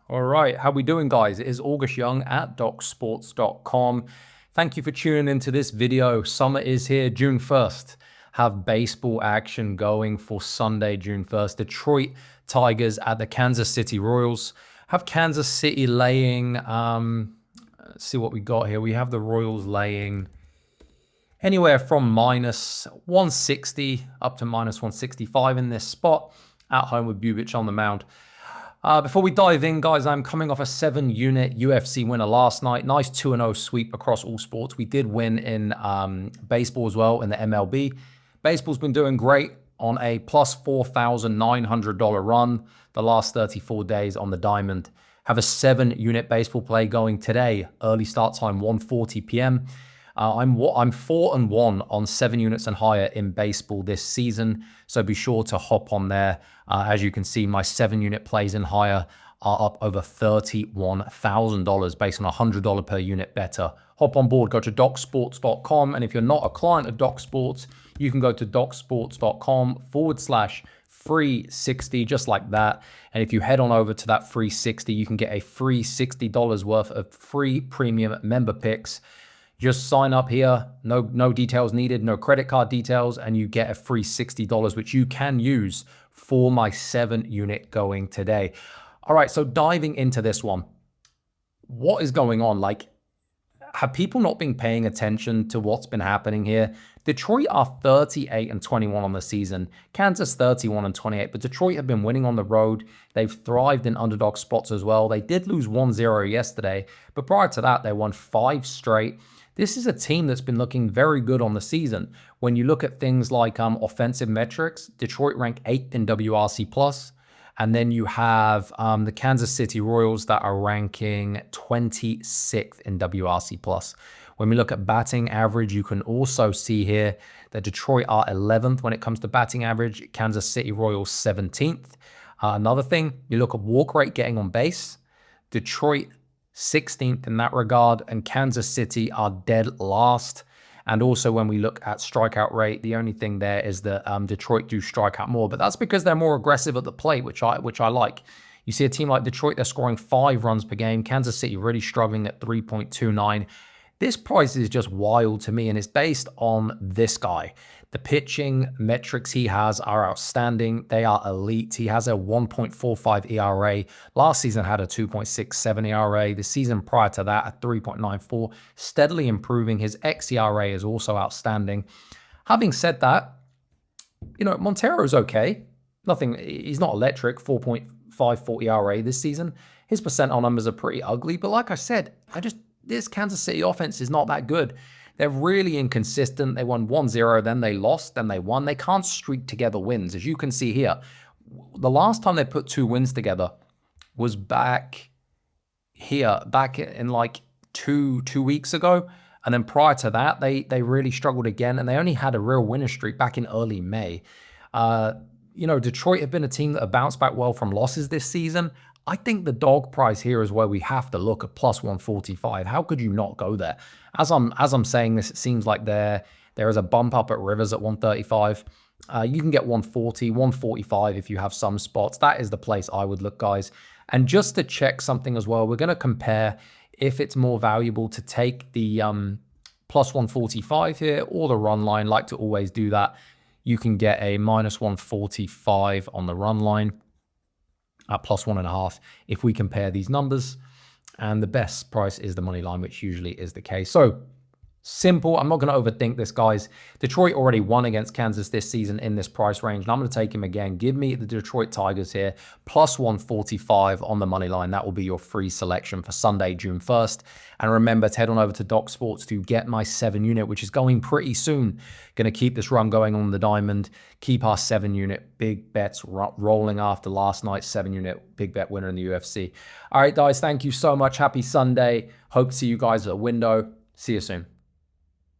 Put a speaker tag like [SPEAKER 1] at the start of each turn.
[SPEAKER 1] All right, how we doing, guys? It is August Young at DocSports.com. Thank you for tuning into this video. Summer is here, June 1st. Have baseball action going for Sunday, June 1st. Detroit Tigers at the Kansas City Royals. Have Kansas City laying, let's see what we got here. We have the Royals laying anywhere from minus 160 up to minus 165 in this spot. At home with Bubich on the mound. Before we dive in, guys, I'm coming off a 7-unit UFC winner last night. Nice 2-0 sweep across all sports. We did win in baseball as well in the MLB. Baseball's been doing great on a plus $4,900 run the last 34 days on the diamond. Have a 7-unit baseball play going today. Early start time, 1:40 p.m. I'm 4-1 on 7 units and higher in baseball this season, so be sure to hop on there. As you can see, my 7-unit plays and higher are up over $31,000 based on a $100 per unit better. Hop on board, go to DocSports.com, and if you're not a client of DocSports, you can go to DocSports.com/free 60, just like that. And if you head on over to that free 60, you can get a free $60 worth of free premium member picks. Just sign up here, no details needed, no credit card details, and you get a free $60, which you can use for my 7-unit going today. All right, so diving into this one, what is going on? Like, have people not been paying attention to what's been happening here? Detroit are 38-21 on the season, Kansas 31-28, but Detroit have been winning on the road. They've thrived in underdog spots as well. They did lose 1-0 yesterday, but prior to that, they won 5 straight. This is a team that's been looking very good on the season. When you look at things like offensive metrics, Detroit ranked 8th in WRC+, and then you have the Kansas City Royals that are ranking 26th in WRC+. When we look at batting average, you can also see here that Detroit are 11th when it comes to batting average, Kansas City Royals 17th. Another thing, you look at walk rate getting on base, Detroit 16th in that regard, and Kansas City are dead last. And also when we look at strikeout rate, the only thing there is that Detroit do strike out more, but that's because they're more aggressive at the plate, which I like. You see a team like Detroit, they're scoring 5 runs per game. Kansas City really struggling at 3.29. This price is just wild to me, and it's based on this guy. The pitching metrics he has are outstanding. They are elite. He has a 1.45 ERA. Last season had a 2.67 ERA. The season prior to that, a 3.94. Steadily improving. His xERA is also outstanding. Having said that, you know, Montero's okay. Nothing, he's not electric, 4.54 ERA this season. His percentile numbers are pretty ugly, but like I said, this Kansas City offense is not that good. They're really inconsistent. They won 1-0, then they lost, then they won. They can't streak together wins. As you can see here, the last time they put 2 wins together was back here, back in like two weeks ago. And then prior to that, they really struggled again, and they only had a real winning streak back in early May. You know, Detroit have been a team that have bounced back well from losses this season. I think the dog price here is where we have to look at plus 145. How could you not go there? As I'm saying this, it seems like there is a bump up at Rivers at 135. You can get 140, 145 if you have some spots. That is the place I would look, guys. And just to check something as well, we're going to compare if it's more valuable to take the plus 145 here or the run line. Like to always do that. You can get a minus 145 on the run line at plus 1.5 if we compare these numbers, and the best price is the money line, which usually is the case. So simple. I'm not going to overthink this, guys. Detroit already won against Kansas this season in this price range, and I'm going to take him again. Give me the Detroit Tigers here, plus 145 on the money line. That will be your free selection for Sunday, June 1st. And remember to head on over to Doc Sports to get my 7-unit, which is going pretty soon. Going to keep this run going on the diamond, keep our 7-unit big bets rolling after last night's 7-unit big bet winner in the UFC. All right, guys, thank you so much. Happy Sunday. Hope to see you guys at a window. See you soon.